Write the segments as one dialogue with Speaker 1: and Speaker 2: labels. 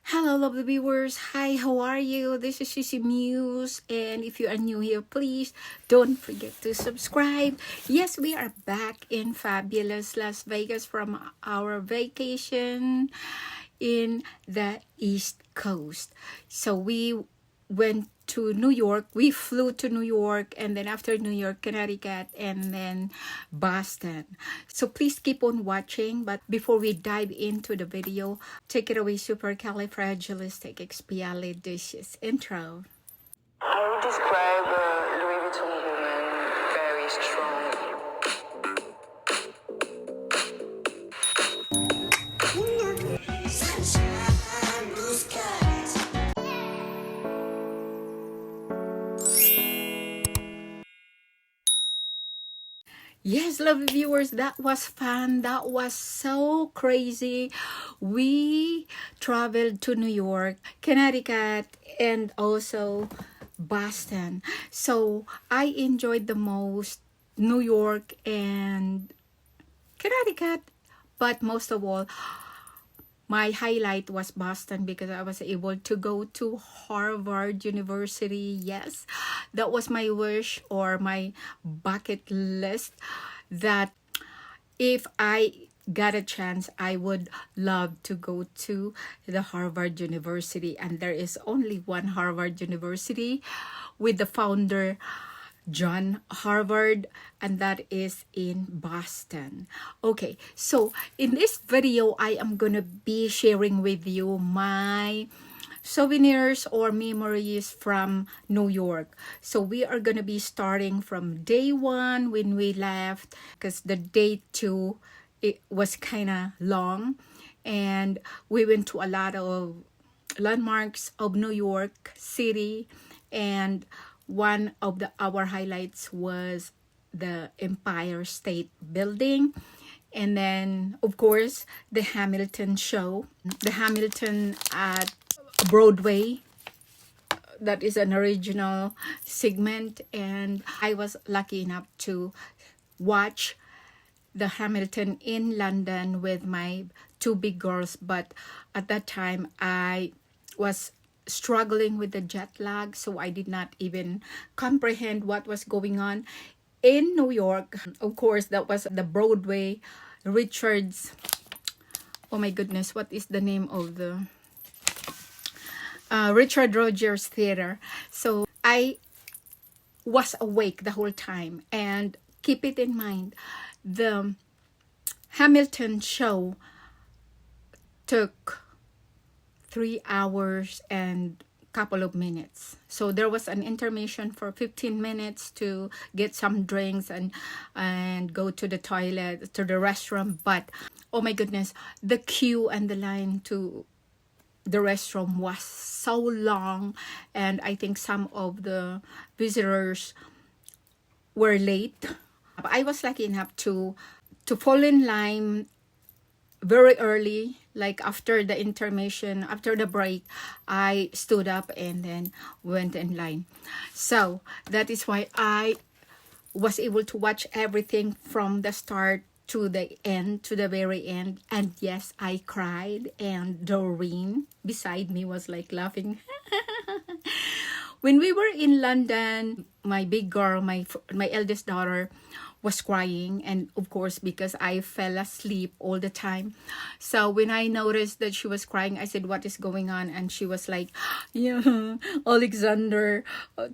Speaker 1: Hello, lovely viewers. Hi, how are you? This is Sissy Muse, and if you are new here, please don't forget to subscribe. Yes, we are back in fabulous Las Vegas from our vacation in the East Coast. So we went to New York. We flew to New York, and then after New York, Connecticut, and then Boston. So please keep on watching. But before we dive into the video, take it away, supercalifragilisticexpialidocious intro.
Speaker 2: I would describe a Louis Vuitton woman very strong. Sunshine, blue skies.
Speaker 1: Yes, lovely viewers, that was fun. That was so crazy. We traveled to New York, Connecticut, and also Boston. So I enjoyed the most New York and Connecticut, but most of all, my highlight was Boston because I was able to go to Harvard University. Yes, that was my wish or my bucket list, that if I got a chance, I would love to go to the Harvard University. And there is only one Harvard University with the founder John Harvard, and that is in Boston. Okay, so in this video, I am gonna be sharing with you my souvenirs or memories from New York. So we are gonna be starting from day one when we left, because the day two, it was kind of long, and we went to a lot of landmarks of New York City, and one of our highlights was the Empire State Building, and then of course the Hamilton show, the Hamilton at Broadway. That is an original segment, and I was lucky enough to watch the Hamilton in London with my two big girls. But at that time I was struggling with the jet lag, so I did not even comprehend what was going on in New York. Of course, that was the Broadway, Richard's, oh my goodness, what is the name of the Richard Rogers Theater. So I was awake the whole time, and keep it in mind, the Hamilton show took 3 hours and couple of minutes. So there was an intermission for 15 minutes to get some drinks and go to the toilet, to the restroom. But oh my goodness, the queue and the line to the restroom was so long, and I think some of the visitors were late. I was lucky enough to fall in line very early, like after the intermission, after the break. I stood up and then went in line. So that is why I was able to watch everything from the start to the end, to the very end. And yes, I cried, and Doreen beside me was like laughing. When we were in London, my big girl, my eldest daughter, was crying, and of course because I fell asleep all the time. So when I noticed that she was crying, I said, what is going on? And she was like, yeah, Alexander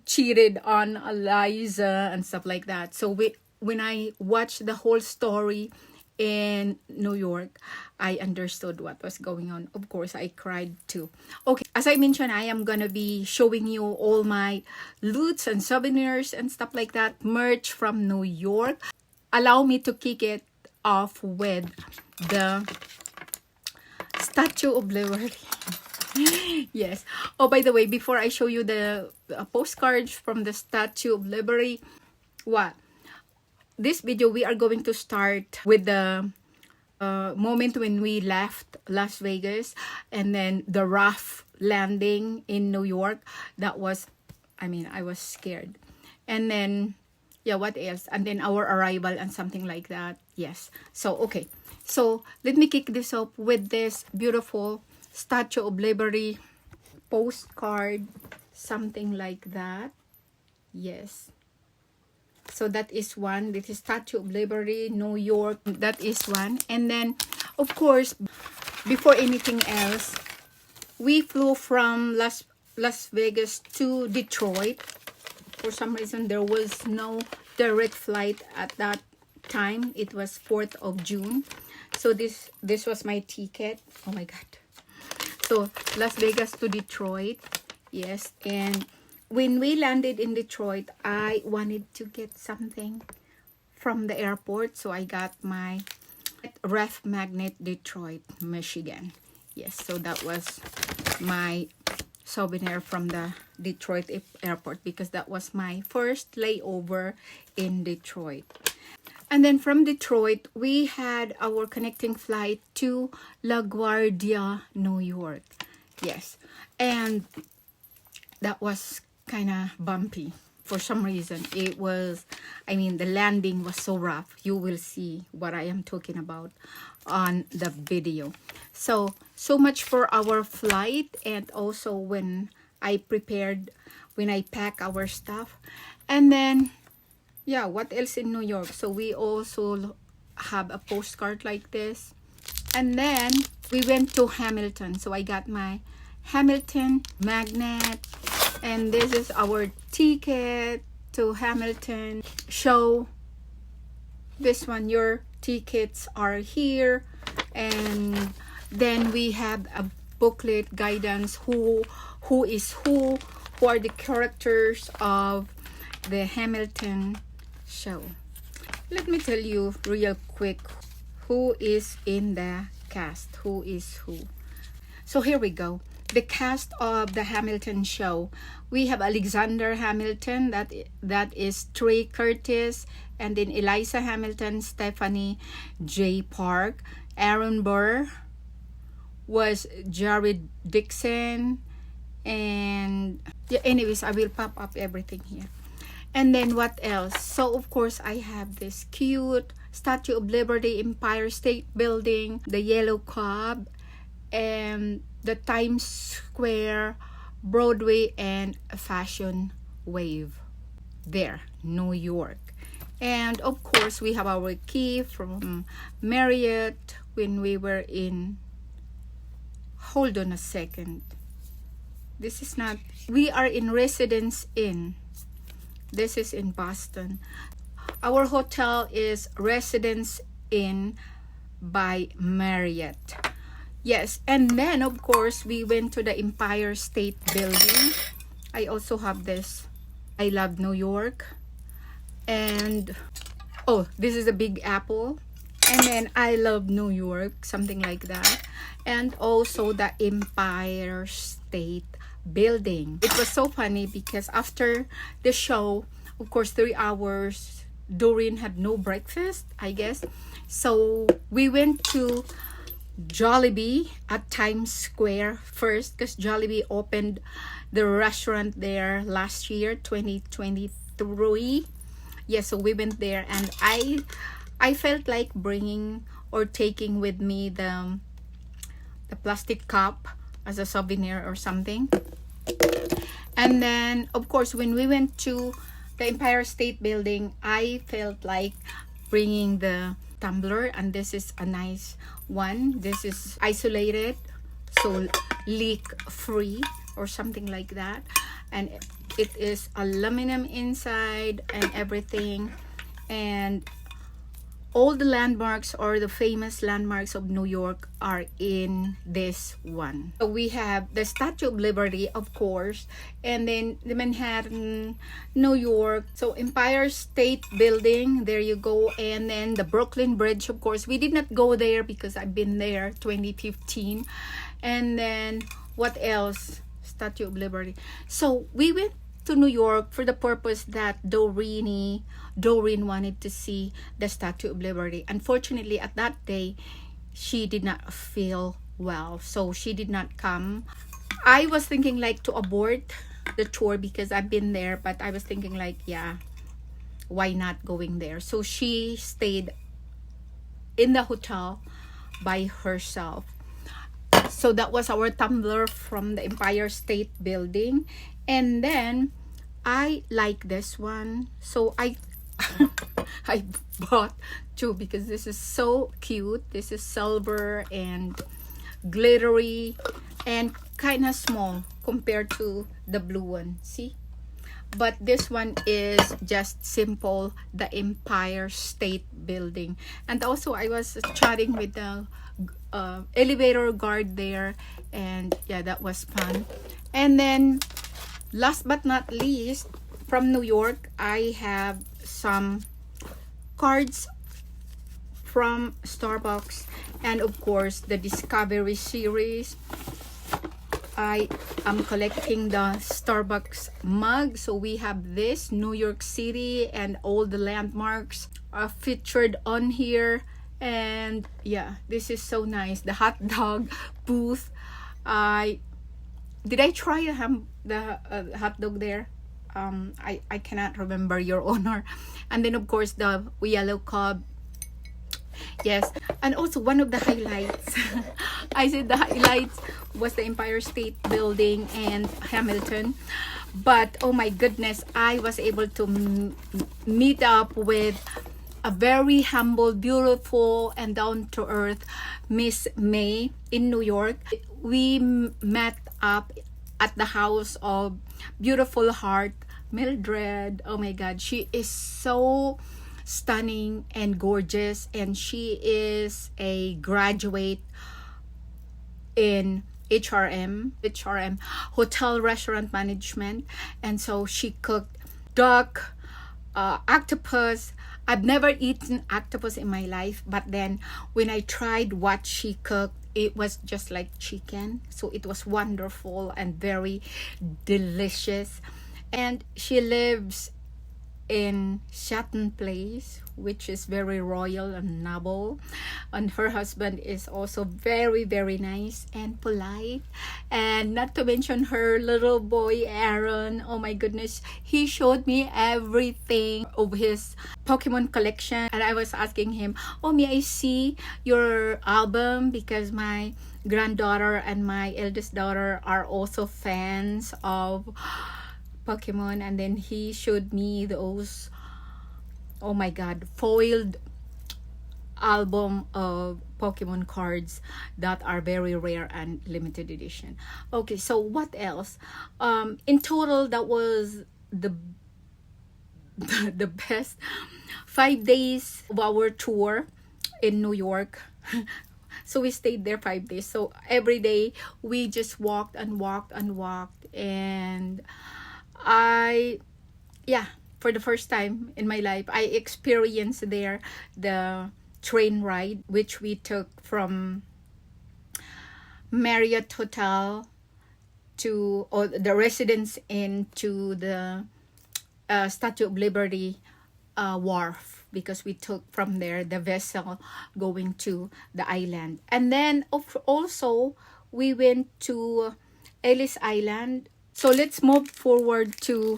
Speaker 1: cheated on Eliza and stuff like that. So when I watched the whole story in New York, I understood what was going on. Of course, I cried too. Okay, as I mentioned, I am gonna be showing you all my loots and souvenirs and stuff like that, merch from New York. Allow me to kick it off with the Statue of Liberty. Yes. Oh, by the way, before I show you the postcards from the Statue of Liberty, this video, we are going to start with the moment when we left Las Vegas, and then the rough landing in New York. That was, I mean, I was scared. And then, yeah, what else? And then our arrival and something like that. Yes. So, okay. So, let me kick this up with this beautiful Statue of Liberty postcard, something like that. Yes. So that is one. This is Statue of Liberty, New York. That is one. And then, of course, before anything else, we flew from Las Vegas to Detroit. For some reason, there was no direct flight at that time. It was 4th of June. So this was my ticket. Oh my God. So Las Vegas to Detroit. Yes. And when we landed in Detroit, I wanted to get something from the airport. So I got my Ref Magnet Detroit, Michigan. Yes, so that was my souvenir from the Detroit airport because that was my first layover in Detroit. And then from Detroit, we had our connecting flight to LaGuardia, New York. Yes, and that was kind of bumpy for some reason. It was, I mean, the landing was so rough. You will see what I am talking about on the video. So much for our flight, and also when I pack our stuff. And then, yeah, what else in New York? So we also have a postcard like this. And then we went to Hamilton. So I got my Hamilton magnet. And this is our ticket to Hamilton show. This one, your tickets are here. And then we have a booklet guidance, who is who are the characters of the Hamilton show. Let me tell you real quick who is in the cast, who is who. So here we go. The cast of the Hamilton show. We have Alexander Hamilton, that is Trey Curtis, and then Eliza Hamilton, Stephanie J. Park, Aaron Burr was Jared Dixon, and yeah, anyways, I will pop up everything here. And then what else? So of course I have this cute Statue of Liberty, Empire State Building, the Yellow Cab, and the Times Square, Broadway, and Fashion Wave there, New York. And of course we have our key from Marriott when we were in, hold on a second, this is not, we are in Residence Inn. This is in Boston. Our hotel is Residence Inn by Marriott. Yes, and then of course we went to the Empire State Building. I also have this, I love New York. And oh, this is a Big Apple. And then I love New York, something like that. And also the Empire State Building. It was so funny because after the show, of course 3 hours, Doreen had no breakfast, I guess. So we went to Jollibee at Times Square first, because Jollibee opened the restaurant there last year, 2023. Yes, so we went there, and I felt like bringing or taking with me the plastic cup as a souvenir or something. And then of course when we went to the Empire State Building, I felt like bringing the tumbler, and this is a nice one. This is isolated, so leak free or something like that, and it is aluminum inside and everything. And all the landmarks or the famous landmarks of New York are in this one. So we have the Statue of Liberty, of course, and then the Manhattan, New York. So Empire State Building, there you go. And then the Brooklyn Bridge, of course. We did not go there because I've been there 2015. And then what else? Statue of Liberty. So we went to New York for the purpose that Doreen wanted to see the Statue of Liberty. Unfortunately, at that day, she did not feel well, so she did not come. I was thinking like to abort the tour because I've been there, but I was thinking like, yeah, why not going there? So she stayed in the hotel by herself. So that was our tumbler from the Empire State Building. And then I like this one, so I I bought two because this is so cute. This is silver and glittery and kind of small compared to the blue one. See? But this one is just simple, the Empire State Building. And also I was chatting with the elevator guard there, and yeah, that was fun. And then last but not least, from New York, I have some cards from Starbucks, and of course the Discovery series. I am collecting the Starbucks mug. So we have this New York City and all the landmarks are featured on here. And yeah, this is so nice. The hot dog booth. Did I try the hot dog there? I cannot remember, Your Honor. And then of course the yellow cub. Yes, and also one of the highlights, I said the highlights was the Empire State Building and Hamilton. But oh my goodness, I was able to meet up with a very humble, beautiful, and down-to-earth Miss May in New York. We met up at the house of beautiful heart Mildred. Oh my God, she is so stunning and gorgeous, and she is a graduate in HRM hotel restaurant management. And so she cooked duck, octopus. I've never eaten octopus in my life, but then when I tried what she cooked, it was just like chicken. So it was wonderful and very delicious. And she lives in Shatton Place, which is very royal and noble. And her husband is also very, very nice and polite. And not to mention her little boy, Aaron. Oh my goodness. He showed me everything of his Pokemon collection. And I was asking him, oh, may I see your album? Because my granddaughter and my eldest daughter are also fans of Pokemon. And then he showed me those, oh my God, foiled album of Pokemon cards that are very rare and limited edition. Okay, so what else? In total, that was the the best 5 days of our tour in New York. So we stayed there 5 days. So every day we just walked and walked and walked. And for the first time in my life, I experienced there the train ride, which we took from Marriott Hotel to, or the Residence Inn, to the Statue of Liberty wharf, because we took from there the vessel going to the island. And then also we went to Ellis Island. So let's move forward to,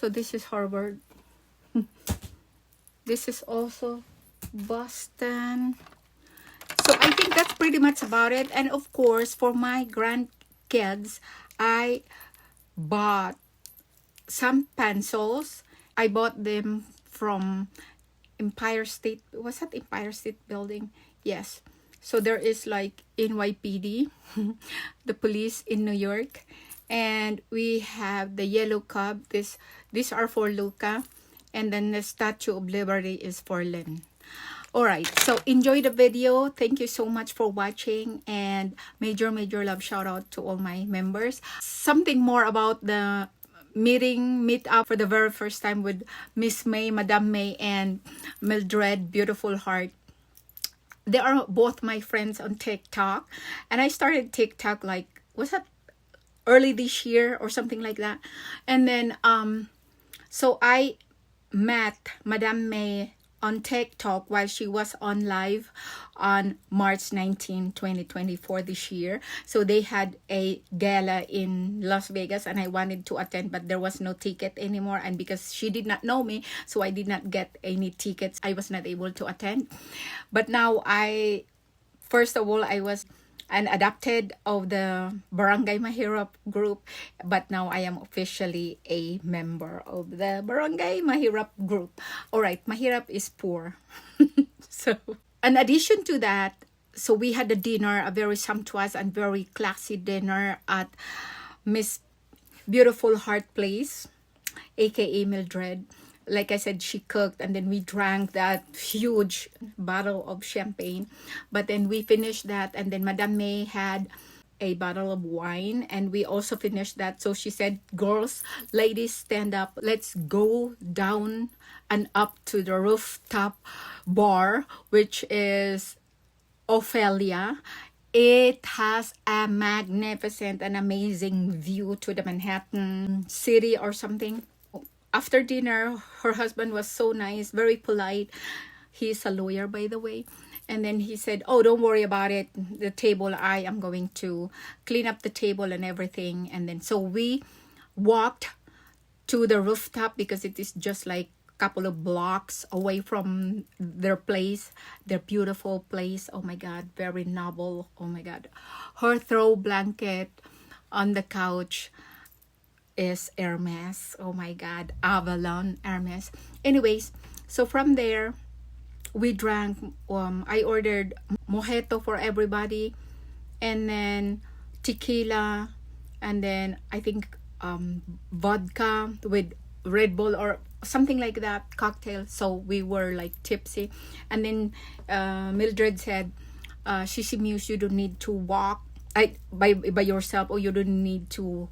Speaker 1: so this is Harvard. This is also Boston. So I think that's pretty much about it. And of course, for my grandkids, I bought some pencils. I bought them from Empire State. Was that Empire State Building? Yes. So there is like NYPD, the police in New York. And we have the yellow cub. These are for Luca. And then the Statue of Liberty is for Lynn. Alright, so enjoy the video. Thank you so much for watching. And major love shout out to all my members. Something more about the meet up for the very first time with Miss May, Madame May, and Mildred, beautiful heart. They are both my friends on TikTok. And I started TikTok like, was that early this year or something like that. And then so I met Madame May on TikTok while she was on live on March 19, 2024 this year. So they had a gala in Las Vegas and I wanted to attend, but there was no ticket anymore. And because she did not know me, so I did not get any tickets. I was not able to attend. But now first of all, I an adopted of the Barangay Mahirap group, but now I am officially a member of the Barangay Mahirap group. All right, Mahirap is poor. So, in addition to that, so we had a dinner, a very sumptuous and very classy dinner at Miss Beautiful Heart Place, aka Mildred. Like I said, she cooked, and then we drank that huge bottle of champagne. But then we finished that, and then Madame May had a bottle of wine, and we also finished that. So she said, girls, ladies, stand up. Let's go down and up to the rooftop bar, which is Ophelia. It has a magnificent and amazing view to the Manhattan city or something. After dinner, her husband was so nice, very polite. He's a lawyer, by the way. And then he said, oh, don't worry about it. The table, I am going to clean up the table and everything. And then so we walked to the rooftop because it is just like a couple of blocks away from their place, their beautiful place. Oh my God, very noble. Oh my God. Her throw blanket on the couch is Hermes. Oh my God, Avalon Hermes. Anyways, so from there, we drank. I ordered mojito for everybody, and then tequila, and then I think vodka with Red Bull or something like that, cocktail. So we were like tipsy, and then Mildred said, "Shishi Muse, you don't need to walk by yourself, or you don't need to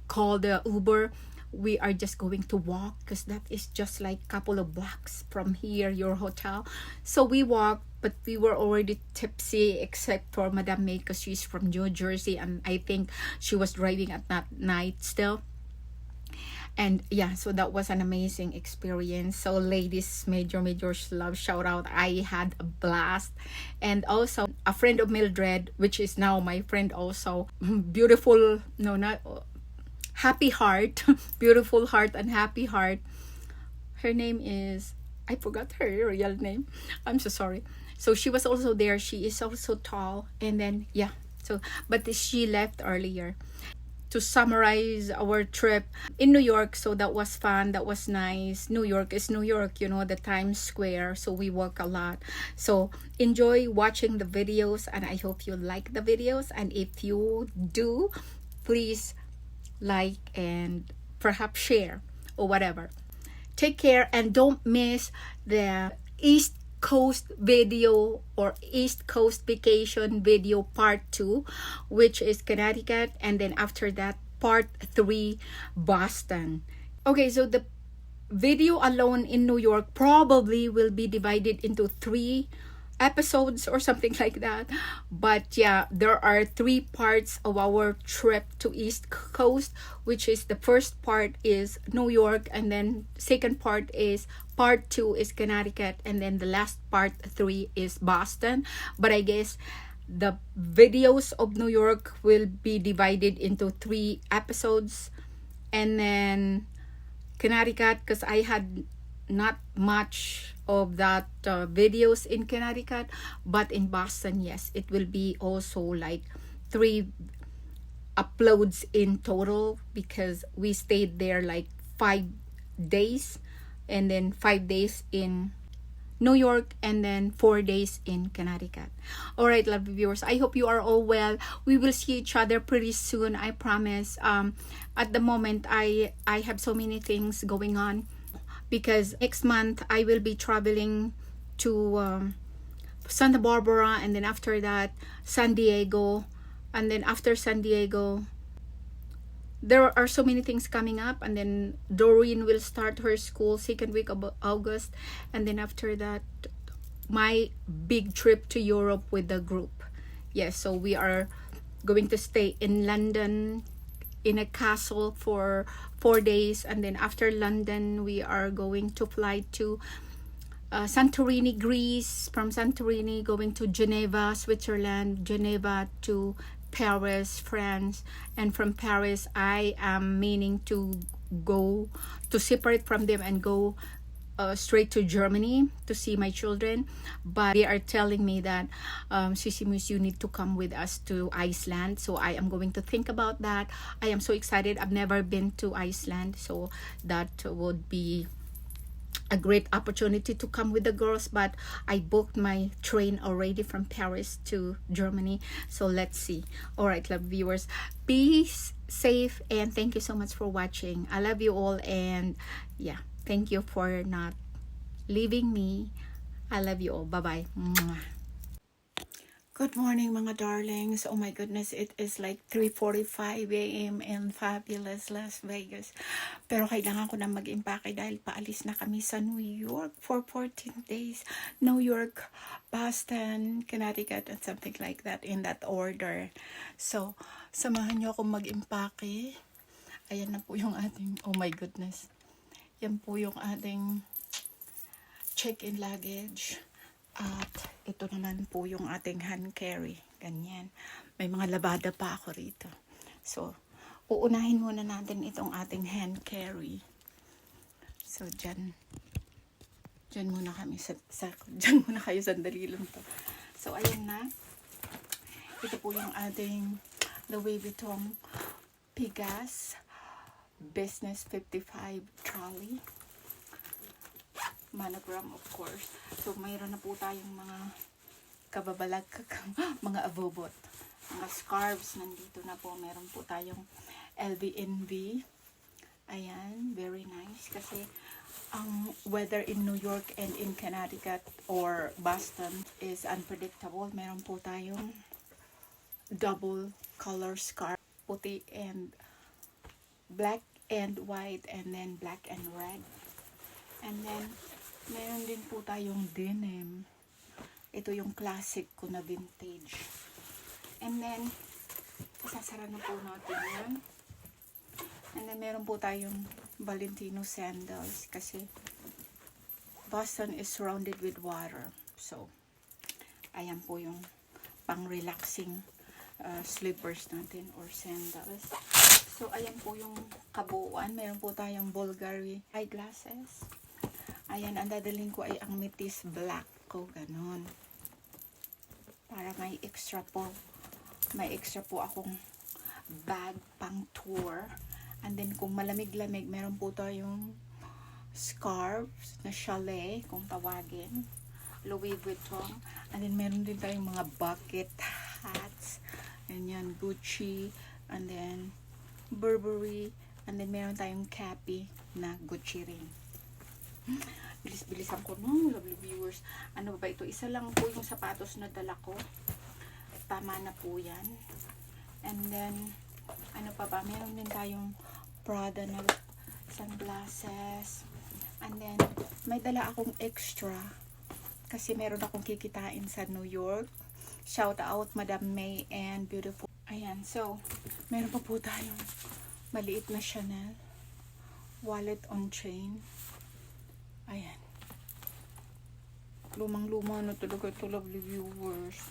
Speaker 1: call the Uber. We are just going to walk because that is just like a couple of blocks from here, your hotel." So we walked, but we were already tipsy except for Madame May because she's from New Jersey, and I think she was driving at that night still. And yeah, so that was an amazing experience. So ladies, major love shout out. I had a blast. And also a friend of Mildred, which is now my friend also, beautiful, no, not Happy Heart, Beautiful Heart and Happy Heart. Her name is, I forgot her real name. I'm so sorry. So she was also there. She is also tall. And then, yeah. So, but she left earlier. To summarize our trip in New York, so that was fun. That was nice. New York is New York, you know, the Times Square. So we walk a lot. So enjoy watching the videos, and I hope you like the videos. And if you do, please like and perhaps share or whatever. Take care, and don't miss the East Coast video or East Coast vacation video part 2, which is Connecticut, and then after that part 3, Boston. Okay, so the video alone in New York probably will be divided into 3 episodes or something like that. But yeah, there are 3 parts of our trip to East Coast, which is the first part is New York, and then second part is part 2 is Connecticut, and then the last part 3 is Boston. But I guess the videos of New York will be divided into 3 episodes, and then Connecticut, because I had not much of that videos in Connecticut, but in Boston, yes, it will be also like 3 uploads in total, because we stayed there like 5 days, and then 5 days in New York, and then 4 days in Connecticut. All right, lovely viewers, I hope you are all well. We will see each other pretty soon, I promise. At the moment, I have so many things going on, because next month I will be traveling to Santa Barbara, and then after that San Diego, and then after San Diego there are so many things coming up, and then Doreen will start her school second week of August, and then after that my big trip to Europe with the group. Yes, so we are going to stay in London in a castle for 4 days, and then after London we are going to fly to Santorini, Greece. From Santorini going to Geneva, Switzerland, Geneva to Paris, France, and from Paris I am meaning to go to separate from them and go straight to Germany to see my children, but they are telling me that Sisimus, you need to come with us to Iceland. So I am going to think about that. I am so excited. I've never been to Iceland, so that would be a great opportunity to come with the girls. But I booked my train already from Paris to Germany, so let's see. All right, love viewers, be safe and thank you so much for watching. I love you all, and yeah, thank you for not leaving me. I love you all. Bye bye. Good morning mga darlings. Oh my goodness, it is like 3:45 a.m. in fabulous Las Vegas. Pero kailangan ko na mag-impake dahil paalis na kami sa New York for 14 days. New York, Boston, Connecticut, and something like that in that order. So, samahan niyo akong mag-impake. Ayan na po yung ating, oh my goodness. Yan po yung ating check-in luggage. At ito naman po yung ating hand carry. Ganyan. May mga labada pa ako rito. So, uunahin muna natin itong ating hand carry. So, dyan muna kami. Dyan muna kayo, sandali lang to. So, ayan na. Ito po yung ating Louis Vuitton Pegasus Business 55 trolley. Monogram, of course. So, mayroon na po tayong mga kababalag, mga abobot. Mga scarves, nandito na po. Meron po tayong LVNV. Ayan, very nice. Kasi, ang weather in New York and in Connecticut or Boston is unpredictable. Meron po tayong double color scarf. Puti and black and white, and then black and red. And then, meron din po tayong denim. Ito yung classic ko na vintage. And then, isasara na po natin yan. And then, meron po tayong Valentino sandals. Kasi, Boston is surrounded with water. So, ayan po yung pang-relaxing slippers natin or sandals. So, ayan po yung kabuuan. Meron po tayong Bulgari eyeglasses. Ayan, ang dadalhin ko ay ang Metis Black ko, ganon. Para may extra po akong bag pang tour. And then, kung malamig-lamig, meron po tayong scarves na chalet, kung tawagin. Louis Vuitton. And then, meron din tayong mga bucket hats. Ganyan, Gucci. And then, Burberry. And then, meron tayong cappy na Gucci ring. Bilis-bilisan ko, no, lovely viewers. Ano ba ito? Isa lang po yung sapatos na dala ko. Tama na po yan. And then, ano pa ba? Meron din tayong Prada na sunglasses. And then, may dala akong extra. Kasi meron akong kikitain sa New York. Shout out, Madam May and beautiful. Ayan, so, meron pa po tayong maliit na Chanel. Wallet on chain. Ayan. Lumang-luma na talaga ito, lovely viewers.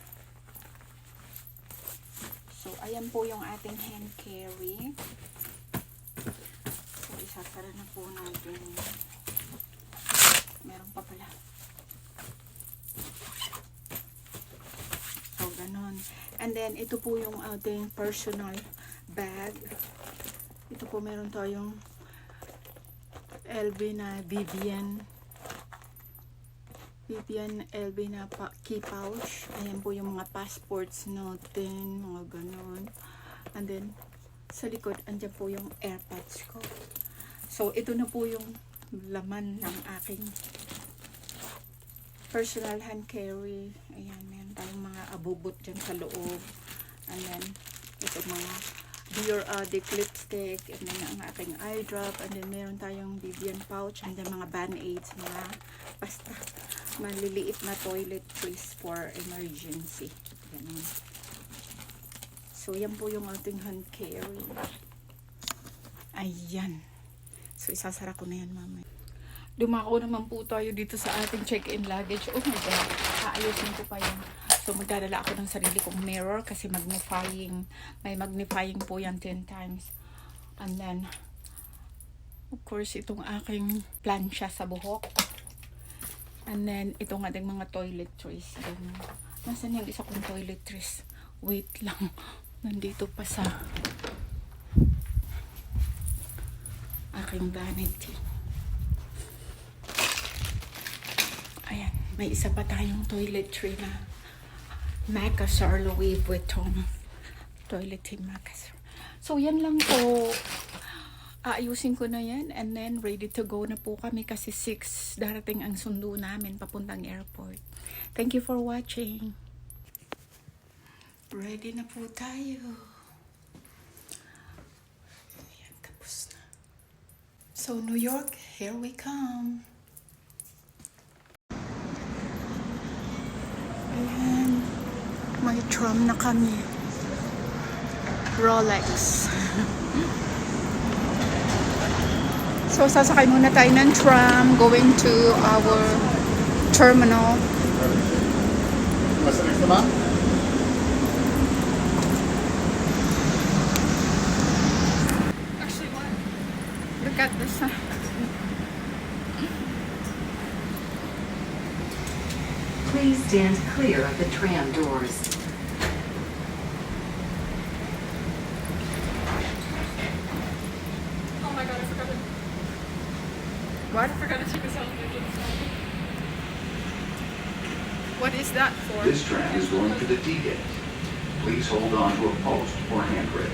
Speaker 1: So, ayan po yung ating hand carry. So, isasara na po natin. Meron pa pala. So, ganon. And then, ito po yung ating personal bag. Ito po, meron tayong LV na Vivian LV na key pouch. Ayan po yung mga passports natin, mga ganon. And then, sa likod, andyan po yung AirPods ko. So, ito na po yung laman ng aking personal hand carry. Ayan, meron tayong mga abubot dyan sa loob. And then, ito mga Dear Addict lipstick, and then ang aking eye drop, and then meron tayong Vivian pouch, and then mga band-aids, mga basta maliliit na toiletries for emergency. Ganun. So, yan po yung ating hand carry. Ayan. So, isasara ko na yan mamaya. Dumako naman po tayo dito sa ating check-in luggage. Oh my God. Aayusin ko pa yan. So, magdadala ako ng sarili kong mirror kasi magnifying. May magnifying po yan 10 times. And then, of course, itong aking plancha sa buhok. And then, ito nga din mga toiletries. Nasaan yung isa kong toiletries? Wait lang. Nandito pa sa aking vanity. Ayan. May isa pa tayong toiletry na Macassar Louis Vuitton. Toiletry Macassar. So, yan lang po. Aayusin ko na yan and then ready to go na po kami kasi 6 darating ang sundo namin papuntang airport. Thank you for watching. Ready na po tayo. Ayan, tapos na. So, New York, here we come. Ayan. May tram na kami. Rolex. So, sasakay muna tayo ng tram going to our terminal.
Speaker 3: What's the next one?
Speaker 1: Actually, what? Look at this.
Speaker 4: Please stand clear of the tram doors.
Speaker 5: Oh my god, I forgot to
Speaker 1: What?
Speaker 5: take a selfie.
Speaker 1: What is that for?
Speaker 6: This tram is going to the D gate. Please hold on to a post or handrail.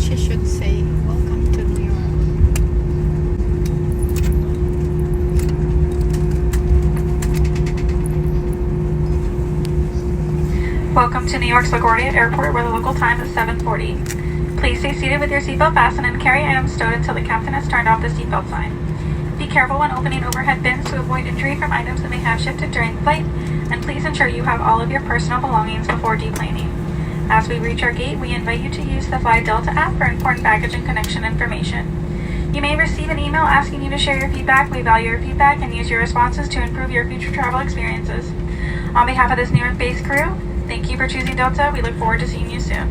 Speaker 1: She should say, welcome to New York.
Speaker 5: Welcome to New York's LaGuardia Airport, where the local time is 7:40. Please stay seated with your seatbelt fastened and carry items stowed until the captain has turned off the seatbelt sign. Be careful when opening overhead bins to avoid injury from items that may have shifted during the flight, and please ensure you have all of your personal belongings before deplaning. As we reach our gate, we invite you to use the Fly Delta app for important baggage and connection information. You may receive an email asking you to share your feedback. We value your feedback and use your responses to improve your future travel experiences. On behalf of this New York-based crew, thank you for choosing Delta. We look forward to seeing you soon.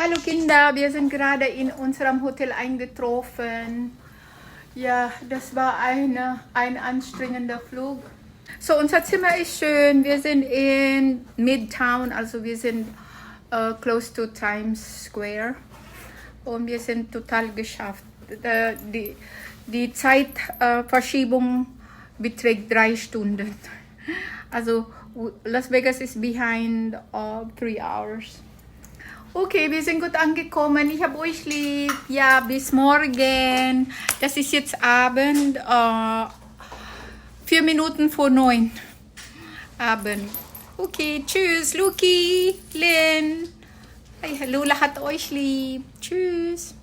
Speaker 1: Hallo Kinder, wir sind gerade in unserem Hotel eingetroffen. Ja, das war ein anstrengender Flug. So, unser Zimmer ist schön. Wir sind in Midtown, also wir sind close to Times Square. Und wir sind total geschafft. Die Zeitverschiebung beträgt 3 Stunden. Also Las Vegas ist behind 3 hours. Okay, wir sind gut angekommen. Ich habe euch lieb. Ja, bis morgen. Das ist jetzt Abend. 4 Minuten vor 9. Abend. Okay, tschüss, Luki, Lynn. Ay, hallo lahat euch lieb. Tschüss.